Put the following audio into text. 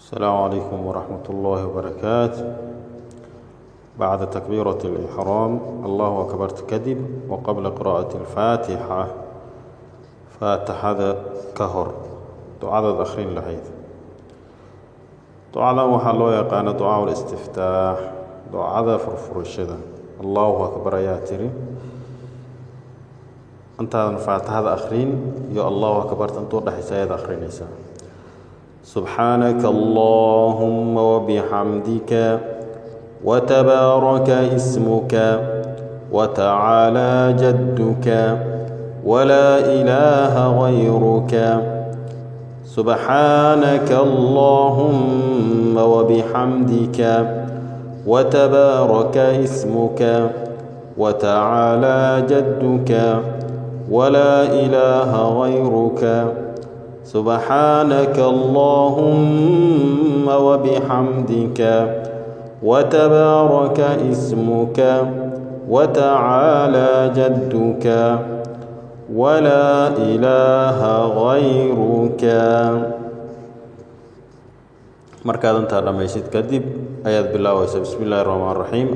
السلام عليكم ورحمة الله وبركاته. بعد تكبيرة الإحرام الله أكبر كذب وقبل قراءة الفاتحة فاتحة كهر دعاء الأخرين لحيث دعاء وحلو يقان دعاء الاستفتاح دعاء فرفر الشدة الله أكبر يا تري أنت فاتحة أخرين يا الله أكبر تنطور حسايد أخرين إسا سبحانك اللهم وبحمدك وتبارك اسمك وتعالى جدك ولا إله غيرك سبحانك اللهم وبحمدك وتبارك اسمك وتعالى جدك ولا إله غيرك سبحانك اللهم وبحمدك وتبارك اسمك وتعالى جدك ولا إله غيرك. مركز أنت لما يشد كذب آيات بالله بسم الله الرحمن الرحيم.